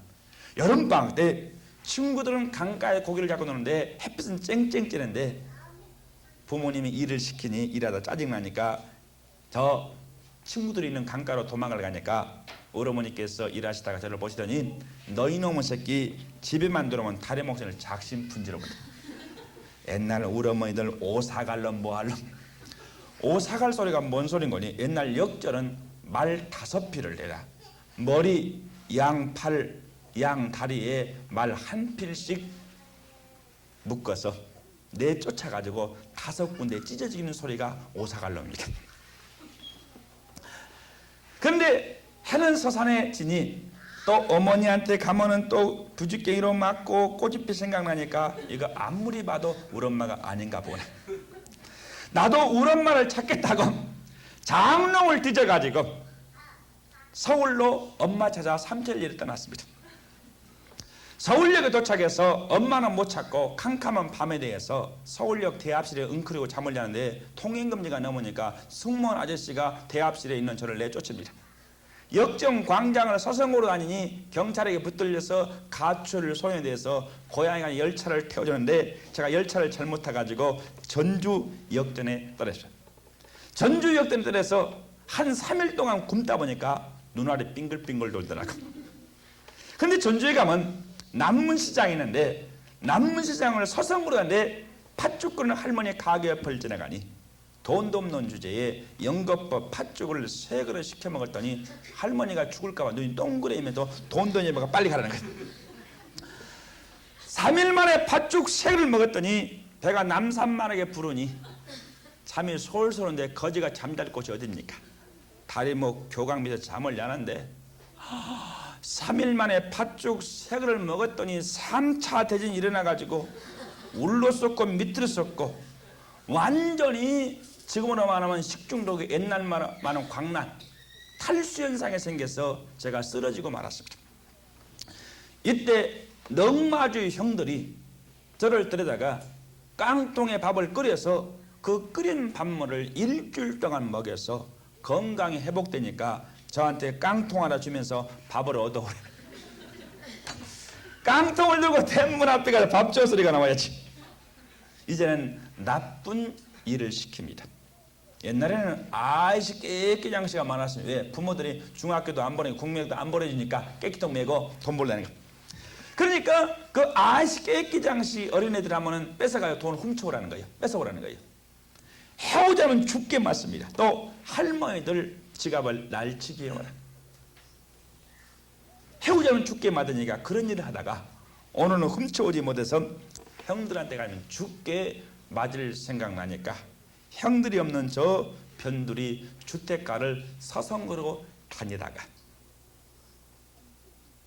여름방학 때 친구들은 강가에 고기를 잡고 노는데 햇빛은 쨍쨍 찌는데 부모님이 일을 시키니 일하다 짜증나니까 저 친구들이 있는 강가로 도망을 가니까 우리 어머니께서 일하시다가 저를 보시더니 너희 놈의 새끼 집에만 들어오면 다리 목소리를 작심 분지르거든. 옛날 우리 어머니들 오사갈럼 뭐할럼 오사갈 소리가 뭔 소린 거니? 옛날 역절은 말 5필을 내라. 머리, 양 팔, 양 다리에 말 한 필씩 묶어서 내쫓아가지고 5군데 찢어지는 소리가 오사갈럼입니다. 그런데 해는 서산에 지니 또 어머니한테 가면은 또 부주깽이로 맞고 꼬집히 생각나니까 이거 아무리 봐도 우리 엄마가 아닌가 보네. 나도 우리 엄마를 찾겠다고 장롱을 뒤져가지고 서울로 엄마 찾아 삼천리를 떠났습니다. 서울역에 도착해서 엄마는 못 찾고 캄캄한 밤에 대해서 서울역 대합실에 웅크리고 잠을 자는데 통행금지가 넘으니까 승무원 아저씨가 대합실에 있는 저를 내쫓습니다. 역정 광장을 서성으로 다니니 경찰에게 붙들려서 가출을 소년에 대해서 고향에 열차를 태워주는데 제가 열차를 잘못 타가지고 전주 역전에 떨어졌어요. 전주 역전에 떨어져서 한 3일 동안 굶다 보니까 눈알이 빙글빙글 돌더라고. 근데 전주에 가면 남문시장이 있는데 남문시장을 서성으로 가는데 팥죽 끓는 할머니 가게 옆을 지나가니 돈도 없는 주제에 영겁법 팥죽을 3그릇 시켜 먹었더니 할머니가 죽을까봐 눈이 동그래면서 돈도 없는 빨리 가라는 거예요. 3일 만에 팥죽 3그릇 먹었더니 배가 남산만하게 부르니 잠이 솔솔 오는데 거지가 잠잘 곳이 어딥니까? 다리 교각 밑에 잠을 자는데 3일 만에 팥죽 3그릇 먹었더니 3차 대전이 일어나가지고 울로 쏟고 밑으로 쏟고 완전히 지금으로 말하면 식중독이 옛날 말하는 광란 탈수 현상이 생겨서 제가 쓰러지고 말았습니다. 이때 넉마주의 형들이 저를 데려다가 깡통에 밥을 끓여서 그 끓인 밥물을 일주일 동안 먹여서 건강이 회복되니까 저한테 깡통 하나 주면서 밥을 얻어오래. 깡통을 들고 대문 앞에 가서 밥 줘 소리가 나와야지. 이제는 나쁜 일을 시킵니다. 옛날에는 아이씨 깨끼장씨가 많았습니다. 왜? 부모들이 중학교도 안 보내고 국민학교도 안 보내주니까 깨끼통 메고 돈 벌라는 거. 그러니까 그 아이씨 깨끼장씨 어린애들 하면은 뺏어가요. 돈 훔쳐오라는 거예요. 뺏어오라는 거예요. 해오자면 죽게 맞습니다. 또 할머니들 지갑을 날치기에 와라. 해오자면 죽게 맞으니까 그런 일을 하다가 오늘은 훔쳐오지 못해서 형들한테 가면 죽게 맞을 생각나니까 형들이 없는 저 변두리 주택가를 서성거리고 다니다가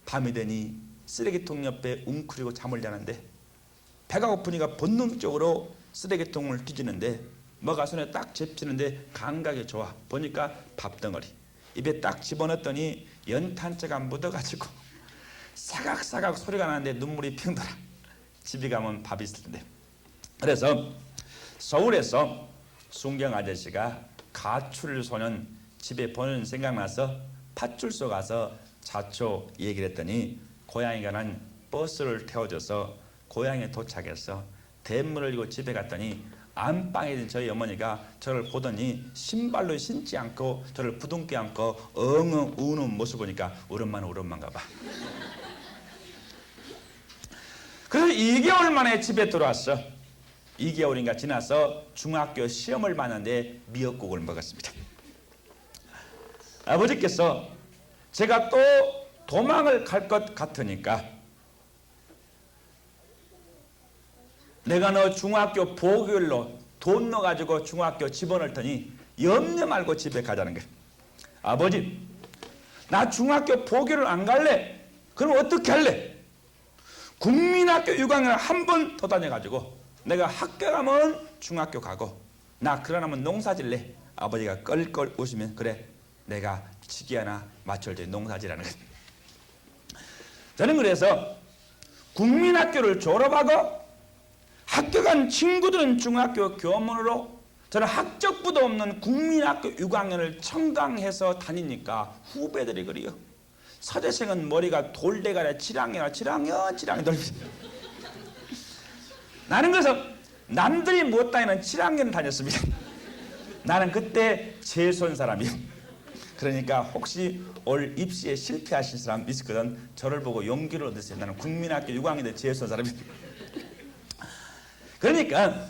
밤이 되니 쓰레기통 옆에 웅크리고 잠을 자는데 배가 고프니까 본능적으로 쓰레기통을 뒤지는데 뭐가 손에 딱 잡히는데 감각이 좋아. 보니까 밥덩어리. 입에 딱 집어넣었더니 연탄재가 묻어가지고 사각사각 소리가 나는데 눈물이 핑 돌아. 집에 가면 밥이 있을 텐데. 그래서 서울에서 순경 아저씨가 가출 소년 집에 보는 생각나서 파출소 가서 자초 얘기를 했더니 고향에 가는 버스를 태워줘서 고향에 도착해서 대문을 열고 집에 갔더니 안방에 있는 저희 어머니가 저를 보더니 신발로 신지 않고 저를 부둥켜 안고 엉엉 우는 모습 보니까 우리 엄마가 봐. 그래서 2개월 만에 집에 들어왔어. 2개월인가 지나서 중학교 시험을 봤는데 미역국을 먹었습니다. 아버지께서 제가 또 도망을 갈 것 같으니까 내가 너 중학교 보교일로 돈 넣어가지고 중학교 집어넣을 테니 염려 말고 집에 가자는 거야. 아버지, 나 중학교 보교를 안 갈래. 그럼 어떻게 할래? 국민학교 6학년을 한 번 더 다녀가지고 내가 학교 가면 중학교 가고 나 그러나면 농사질래. 아버지가 껄껄 웃으면 그래, 내가 지기 하나 맞춰줄 농사지라는 거야. 저는 그래서 국민학교를 졸업하고 학교 간 친구들은 중학교 교문으로 저는 학적부도 없는 국민학교 6학년을 청강해서 다니니까 후배들이 그래요. 서대생은 머리가 돌대가리 7학년 돌립니다. 나는 그래서 남들이 못 다니는 7학년 다녔습니다. 나는 그때 재수한 사람이에요. 그러니까 혹시 올 입시에 실패하실 사람 있었거든. 저를 보고 용기를 얻으세요. 나는 국민학교 6학년에 재수한 사람이에요. 그러니까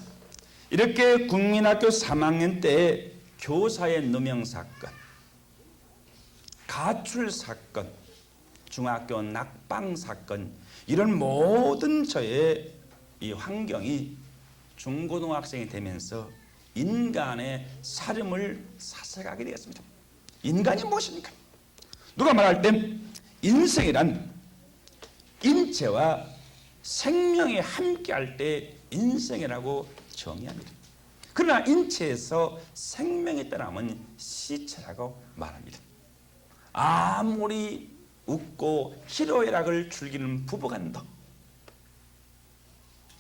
이렇게 국민학교 3학년 때 교사의 누명 사건, 가출 사건, 중학교 낙방 사건, 이런 모든 저의 이 환경이 중고등학생이 되면서 인간의 삶을 사색하게 되었습니다. 인간이 무엇입니까? 누가 말할 땐 인생이란 인체와 생명이 함께할 때 인생이라고 정의합니다. 그러나 인체에서 생명이 떠나면 시체라고 말합니다. 아무리 웃고 희로애락을 즐기는 부부간도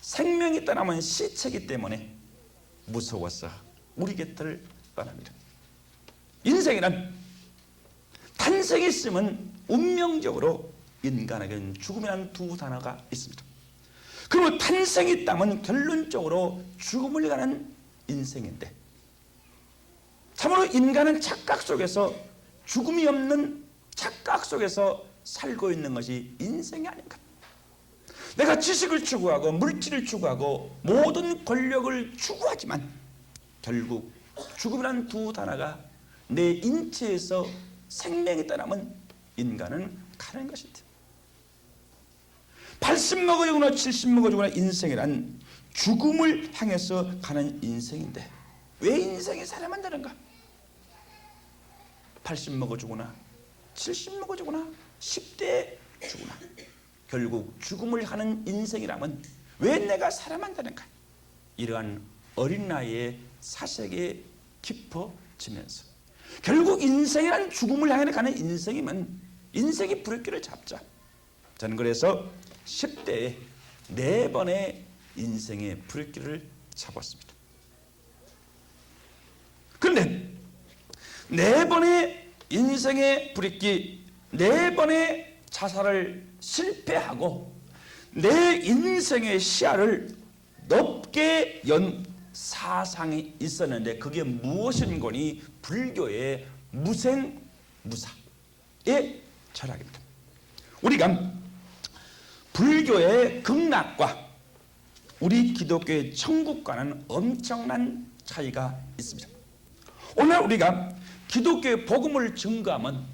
생명이 떠나면 시체이기 때문에 무서워서 우리 곁을 떠납니다. 인생이란 탄생이 있으면 운명적으로 인간에게는 죽음이라는 두 단어가 있습니다. 그리고 탄생이 있다면 결론적으로 죽음을 가는 인생인데, 참으로 인간은 착각 속에서, 죽음이 없는 착각 속에서 살고 있는 것이 인생이 아닌가. 내가 지식을 추구하고 물질을 추구하고 모든 권력을 추구하지만 결국 죽음이라는 두 단어가 내 인체에서 생명이 떠나면 인간은 가는 것인데, 80 먹어주거나 70 먹어주거나 인생이란 죽음을 향해서 가는 인생인데 왜 인생이 살아만다는가? 80 먹어주거나 70 먹어주거나 10대 주거나 결국 죽음을 하는 인생이라면 왜 내가 살아만다는가? 이러한 어린 나이에 사색에 깊어지면서 결국 인생이란 죽음을 향해 가는 인생이면 인생의 불길을 잡자. 저는 그래서 10대에 4번의 인생의 불길을 잡았습니다. 그런데 4번의 인생의 불길, 4번의 자살을 실패하고 내 인생의 시야를 높게 연 사상이 있었는데 그게 무엇인 거니? 불교의 무생무사의 철학입니다. 우리가 불교의 극락과 우리 기독교의 천국과는 엄청난 차이가 있습니다. 오늘 우리가 기독교의 복음을 증거하면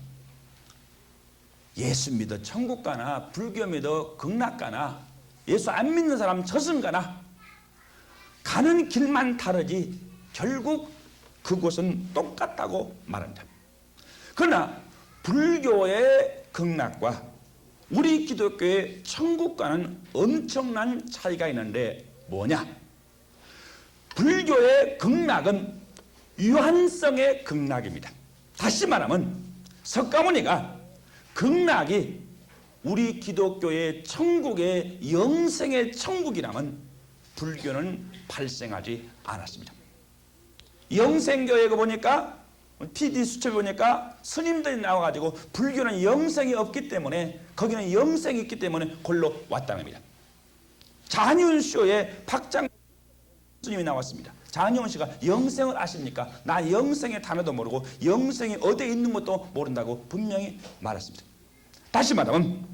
예수 믿어 천국 가나 불교 믿어 극락 가나 예수 안 믿는 사람 저승 가나 가는 길만 다르지 결국 그곳은 똑같다고 말합니다. 그러나 불교의 극락과 우리 기독교의 천국과는 엄청난 차이가 있는데 뭐냐? 불교의 극락은 유한성의 극락입니다. 다시 말하면 석가모니가 극락이 우리 기독교의 천국의 영생의 천국이라면 불교는 발생하지 않았습니다. 영생교회 보니까 PD 수첩에 보니까 스님들이 나와가지고 불교는 영생이 없기 때문에 거기는 영생이 있기 때문에 골로 왔다는 겁니다. 장윤 쇼에 박장 스님이 나왔습니다. 장윤 씨가 영생을 아십니까? 나 영생의 단어도 모르고 영생이 어디에 있는 것도 모른다고 분명히 말했습니다. 다시 말하면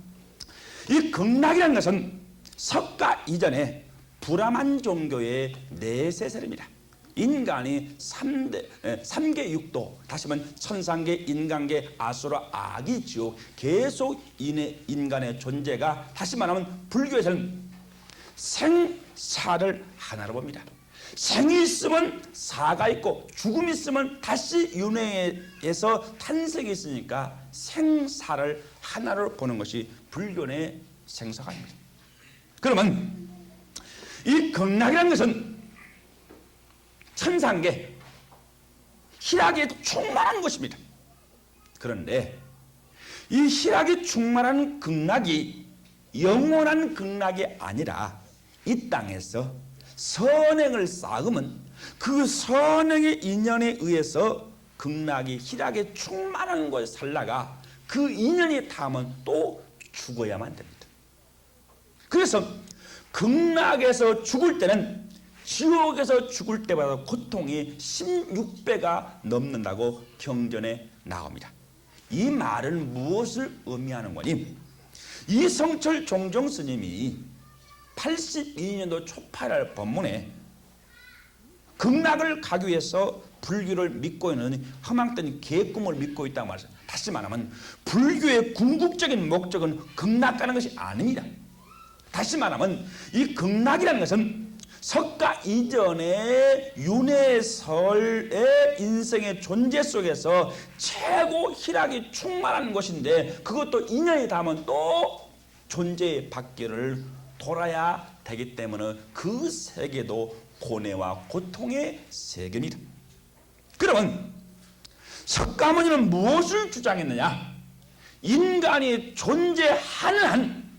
이 극락이라는 것은 석가 이전에 브라만 종교의 내세설입니다. 인간이 3계 육도, 다시 말하면 천상계, 인간계, 아수라, 아기, 지옥 계속 인간의 존재가 다시 말하면 불교에서는 생사를 하나로 봅니다. 생이 있으면 사가 있고 죽음이 있으면 다시 윤회에서 탄생이 있으니까 생사를 하나로 보는 것이 불교의 생사관입니다. 그러면 이 극락이라는 것은 천상계, 희락에 충만한 것입니다. 그런데 이 희락이 충만한 극락이 영원한 극락이 아니라 이 땅에서 선행을 쌓으면 그 선행의 인연에 의해서 극락이 희락에 충만한 것에 살다가 그 인연이 닿으면 또 죽어야만 됩니다. 그래서 극락에서 죽을 때는 지옥에서 죽을 때보다 고통이 16배가 넘는다고 경전에 나옵니다. 이 말은 무엇을 의미하는 거니? 이성철 종종 스님이 82년도 초파랄 법문에 극락을 가기 위해서 불교를 믿고 있는 허망된 개꿈을 믿고 있다고 말했어요. 다시 말하면 불교의 궁극적인 목적은 극락 가는 것이 아닙니다. 다시 말하면 이 극락이라는 것은 석가 이전의 윤회설의 인생의 존재 속에서 최고 희락이 충만한 것인데 그것도 인연이 닿으면 또 존재의 밖을 돌아야 되기 때문에 그 세계도 고뇌와 고통의 세계입니다. 그러면 석가모니는 무엇을 주장했느냐? 인간이 존재하는 한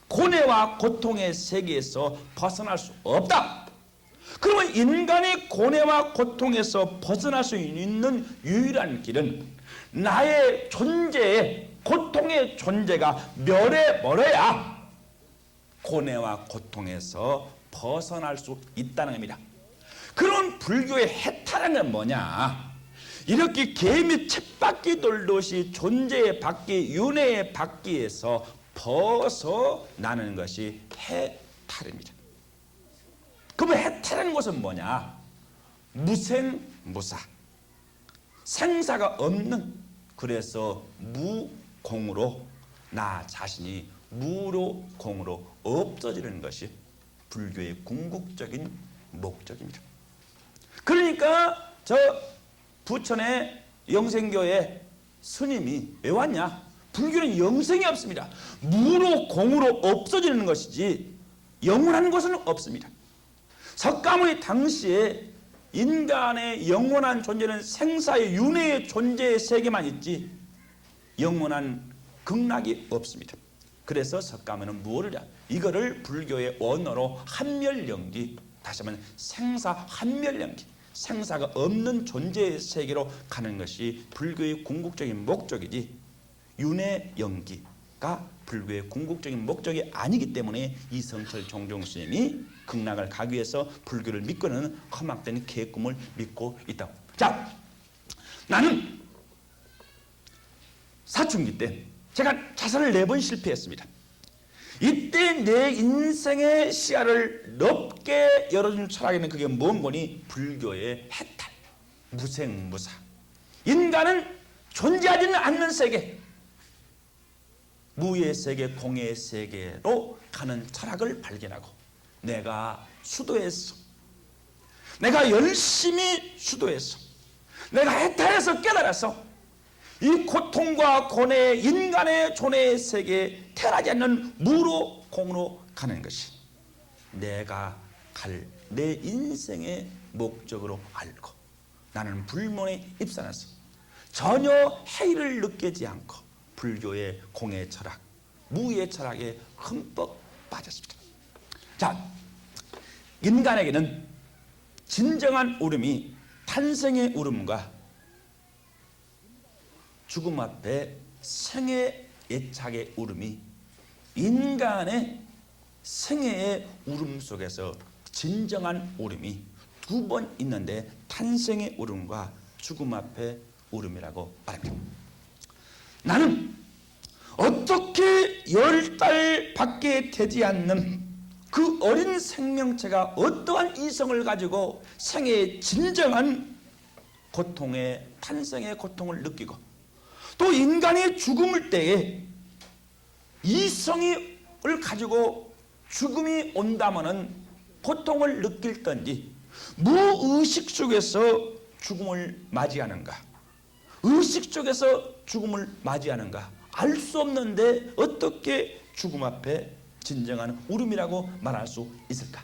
고뇌와 고통의 세계에서 벗어날 수 없다. 그러면 인간의 고뇌와 고통에서 벗어날 수 있는 유일한 길은 나의 존재의 고통의 존재가 멸해버려야 고뇌와 고통에서 벗어날 수 있다는 겁니다. 그런 불교의 해탈한 건 뭐냐? 이렇게 개미 쳇바퀴 돌듯이 존재의 바퀴, 윤회의 바퀴에서 벗어나는 것이 해탈입니다. 그러면 해탈한 것은 뭐냐? 무생무사, 생사가 없는, 그래서 무공으로 나 자신이 무로 공으로 없어지는 것이 불교의 궁극적인 목적입니다. 그러니까 저 부천의 영생교회 스님이 왜 왔냐? 불교는 영생이 없습니다. 무로 공으로 없어지는 것이지 영원한 것은 없습니다. 석가모니 당시에 인간의 영원한 존재는 생사의 윤회의 존재의 세계만 있지 영원한 극락이 없습니다. 그래서 석가모니는 무엇을 이거를 불교의 언어로 한멸영지, 다시 말하면 생사 한멸영지, 생사가 없는 존재의 세계로 가는 것이 불교의 궁극적인 목적이지 윤회영지가 불교의 궁극적인 목적이 아니기 때문에 이성철 종종 스님이 극락을 가기 위해서 불교를 믿고는 험악된 개꿈을 믿고 있다고. 자, 나는 사춘기 때 제가 자살을 4번 실패했습니다. 이때 내 인생의 시야를 넓게 열어준 철학에는 그게 뭔 거니? 불교의 해탈, 무생무사. 인간은 존재하지는 않는 세계, 무의 세계, 공의 세계로 가는 철학을 발견하고 내가 수도했어, 내가 열심히 수도했어, 내가 해탈해서 깨달았어. 이 고통과 고뇌, 인간의 존의 세계에 태어나지 않는 무로 공으로 가는 것이 내가 갈 내 인생의 목적으로 알고 나는 불문에 입산해서 전혀 해를 느끼지 않고 불교의 공의 철학, 무의 철학에 흠뻑 빠졌습니다. 자, 인간에게는 진정한 울음이 탄생의 울음과 죽음 앞에 생애 애착의 울음이 인간의 생애의 울음 속에서 진정한 울음이 두 번 있는데 탄생의 울음과 죽음 앞에 울음이라고 말합니다. 나는 어떻게 10달밖에 되지 않는 그 어린 생명체가 어떠한 이성을 가지고 생애의 진정한 고통의 탄생의 고통을 느끼고 또 인간의 죽음을 때에 이성을 가지고 죽음이 온다면은 고통을 느낄 건지 무의식 속에서 죽음을 맞이하는가, 의식 속에서 죽음을 맞이하는가 알 수 없는데 어떻게 죽음 앞에 진정한 울음이라고 말할 수 있을까?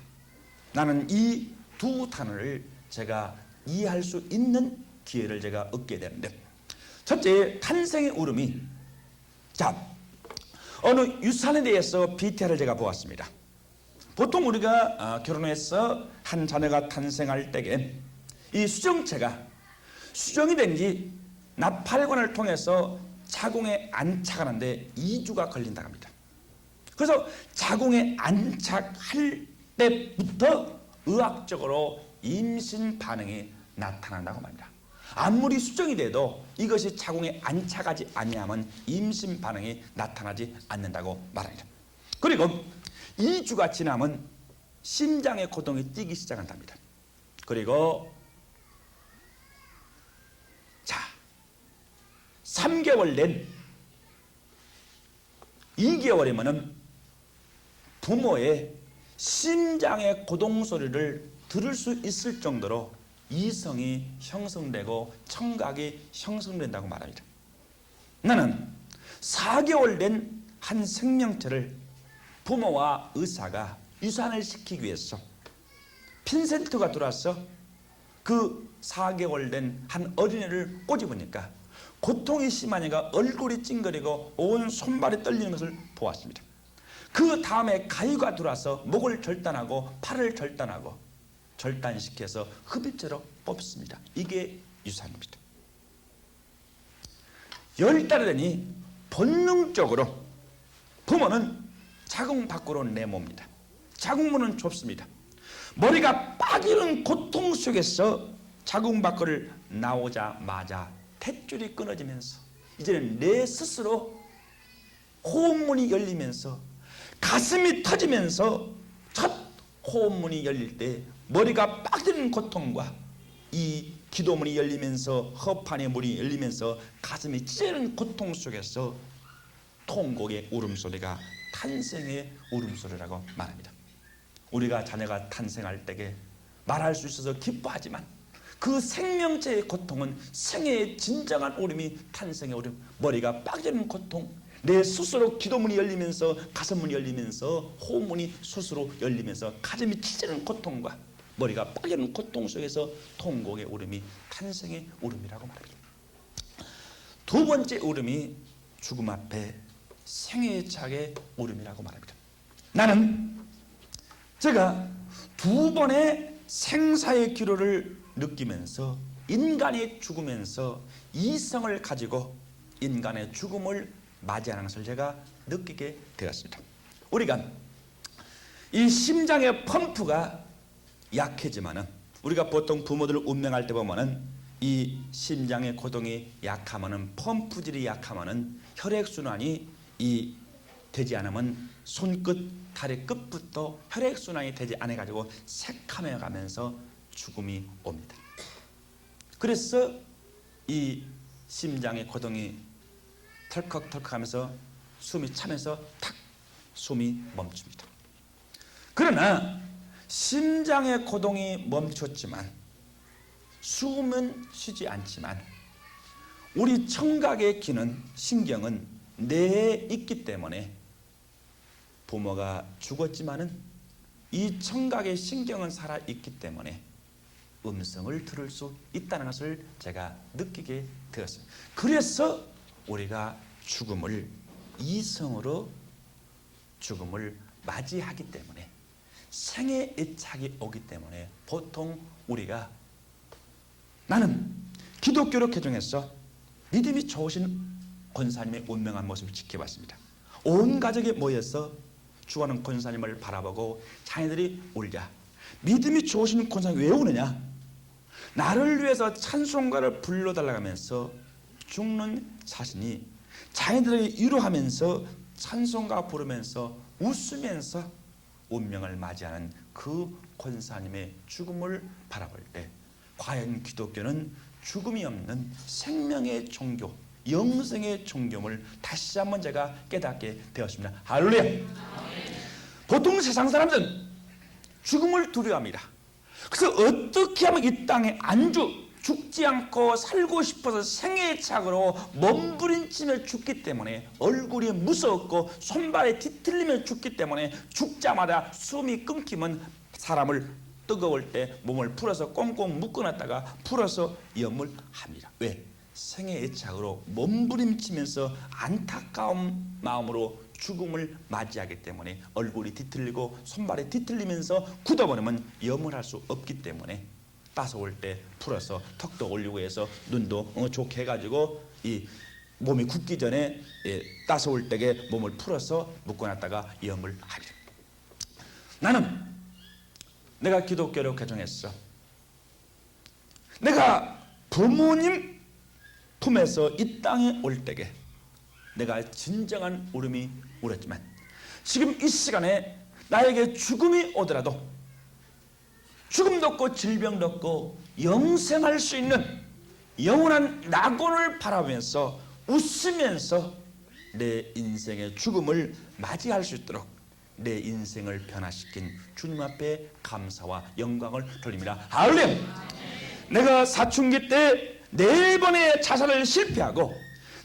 나는 이 두 단어를 제가 이해할 수 있는 기회를 제가 얻게 되는데, 첫째, 탄생의 울음이, 자, 어느 유산에 대해서 비태를 제가 보았습니다. 보통 우리가 결혼해서 한 자녀가 탄생할 때에 이 수정체가 수정이 된 지 나팔관을 통해서 자궁에 안착하는데 2주가 걸린다고 합니다. 그래서 자궁에 안착할 때부터 의학적으로 임신 반응이 나타난다고 말합니다. 아무리 수정이 돼도 이것이 자궁에 안착하지 아니하면 임신 반응이 나타나지 않는다고 말합니다. 그리고 2주가 지나면 심장의 고동이 뛰기 시작한답니다. 그리고 자, 3개월 된 2개월이면은 부모의 심장의 고동 소리를 들을 수 있을 정도로 이성이 형성되고 청각이 형성된다고 말합니다. 나는 4개월 된 한 생명체를 부모와 의사가 유산을 시키기 위해서 핀센트가 들어와서 그 4개월 된 한 어린이를 꼬집으니까 고통이 심하니까 얼굴이 찡그리고 온 손발이 떨리는 것을 보았습니다. 그 다음에 가위가 들어와서 목을 절단하고 팔을 절단하고 절단시켜서 흡입제로 뽑습니다. 이게 유산입니다. 10달이 되니 본능적으로 부모는 자궁 밖으로 내모읍니다. 자궁문은 좁습니다. 머리가 빠지는 고통 속에서 자궁 밖을 나오자마자 탯줄이 끊어지면서 이제는 내 스스로 호흡문이 열리면서 가슴이 터지면서 첫 호흡문이 열릴 때 머리가 빠지는 고통과 이 기도문이 열리면서 허판의 문이 열리면서 가슴이 찢어지는 고통 속에서 통곡의 울음소리가 탄생의 울음소리라고 말합니다. 우리가 자녀가 탄생할 때에 말할 수 있어서 기뻐하지만 그 생명체의 고통은 생애의 진정한 울음이 탄생의 울음, 머리가 빠지는 고통, 내 스스로 기도문이 열리면서 가슴문이 열리면서 호흡문이 스스로 열리면서 가슴이 찢어지는 고통과 머리가 빠지는 고통 속에서 통곡의 울음이 탄생의 울음이라고 말합니다. 두 번째 울음이 죽음 앞에 생애의 착의 울음이라고 말합니다. 나는 제가 두 번의 생사의 기로를 느끼면서 인간이 죽으면서 이성을 가지고 인간의 죽음을 맞이하는 것을 제가 느끼게 되었습니다. 우리가 이 심장의 펌프가 약해지만은 우리가 보통 부모들을 운명할 때 보면은 이 심장의 고동이 약하면은 펌프질이 약하면은 혈액순환이 되지 않으면 손끝, 다리 끝부터 혈액순환이 되지 않아 가지고 새카매 가면서 죽음이 옵니다. 그래서 이 심장의 고동이 털컥털컥 하면서 숨이 차면서 탁 숨이 멈춥니다. 그러나 심장의 고동이 멈췄지만 숨은 쉬지 않지만 우리 청각에 기는 신경은 뇌에 있기 때문에 부모가 죽었지만은 이 청각의 신경은 살아있기 때문에 음성을 들을 수 있다는 것을 제가 느끼게 되었습니다. 그래서 우리가 죽음을 이성으로 죽음을 맞이하기 때문에 생의 애착이 오기 때문에 보통 우리가 나는 기독교를 개종해서 믿음이 좋으신 권사님의 운명한 모습을 지켜봤습니다. 온 가족이 모여서 죽어가는 권사님을 바라보고 자녀들이 울자. 믿음이 좋으신 권사님이 왜 우느냐? 나를 위해서 찬송가를 불러달라고 하면서 죽는 자신이 자녀들에게 위로하면서 찬송가 부르면서 웃으면서 운명을 맞이하는 그 권사님의 죽음을 바라볼 때 과연 기독교는 죽음이 없는 생명의 종교, 영생의 종교임을 다시 한번 제가 깨닫게 되었습니다. 할렐루야. 보통 세상 사람들은 죽음을 두려워합니다. 그래서 어떻게 하면 이 땅에 죽지 않고 살고 싶어서 생애의 착으로 몸부림치며 죽기 때문에 얼굴이 무서웠고 손발에 뒤틀리며 죽기 때문에 죽자마자 숨이 끊기면 사람을 뜨거울 때 몸을 풀어서 꽁꽁 묶어놨다가 풀어서 염을합니다. 왜? 생의 애착으로 몸부림치면서 안타까운 마음으로 죽음을 맞이하기 때문에 얼굴이 뒤틀리고 손발이 뒤틀리면서 굳어버리면 염을 할 수 없기 때문에 따서올 때 풀어서 턱도 올리고 해서 눈도 좋게 해가지고 이 몸이 굳기 전에 따서올 때에 몸을 풀어서 묶어놨다가 염을 합니다. 나는 내가 기독교를 개종했어. 내가 부모님 품에서 이 땅에 올 때에 내가 진정한 울음이 울었지만 지금 이 시간에 나에게 죽음이 오더라도 죽음도 없고 질병도 없고 영생할 수 있는 영원한 낙원을 바라보면서 웃으면서 내 인생의 죽음을 맞이할 수 있도록 내 인생을 변화시킨 주님 앞에 감사와 영광을 돌립니다. 할렐루야. 내가 사춘기 때 4번의 자살을 실패하고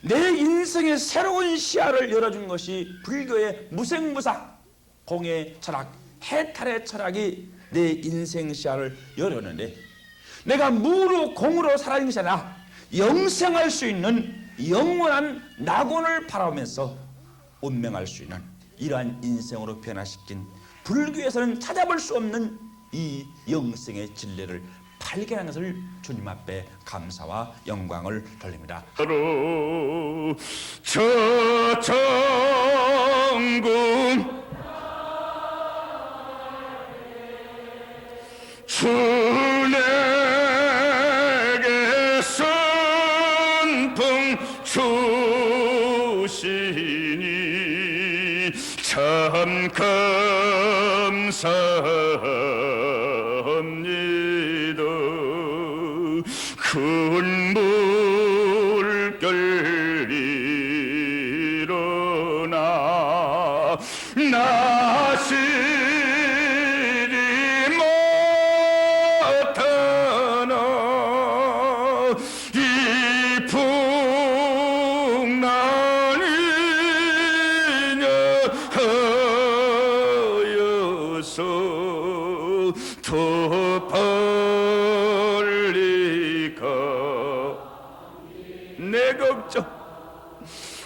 내 인생의 새로운 시야를 열어준 것이 불교의 무생무사 공의 철학, 해탈의 철학이 내 인생 시야를 열었는데 내가 무로 공으로 살아있는 것이 아니라 영생할 수 있는 영원한 낙원을 바라보면서 운명할 수 있는 이러한 인생으로 변화시킨 불교에서는 찾아볼 수 없는 이 영생의 진리를 발견한 것을 주님 앞에 감사와 영광을 돌립니다. 저 천국 주 내게 선풍 주시니 참 감사합니다. 큰 물결 일어나 나시지 못하나 이 풍랑이냐 하여서 더 빨리 가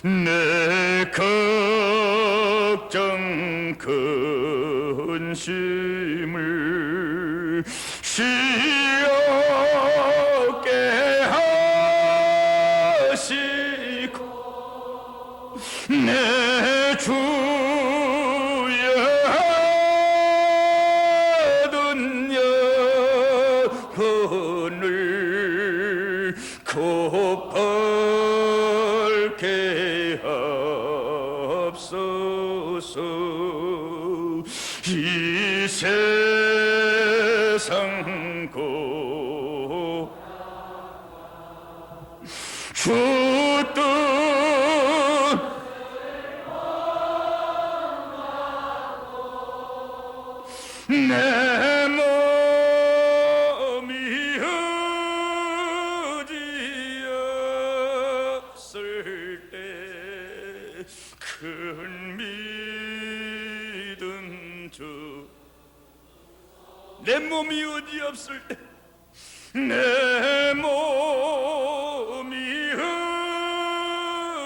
내 걱정 근심을 쉬었게 하시고 내 주여 하던 영혼을 곧바르게 하옵소서. 이 세상 고 주뜻 내 몸이 주 내 몸이 어디 없을 때 내 몸이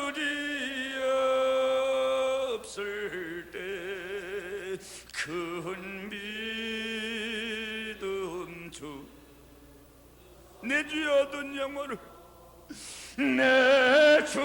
어디 없을 때 큰 믿음 주 내 주여 얻은 영혼을 내 주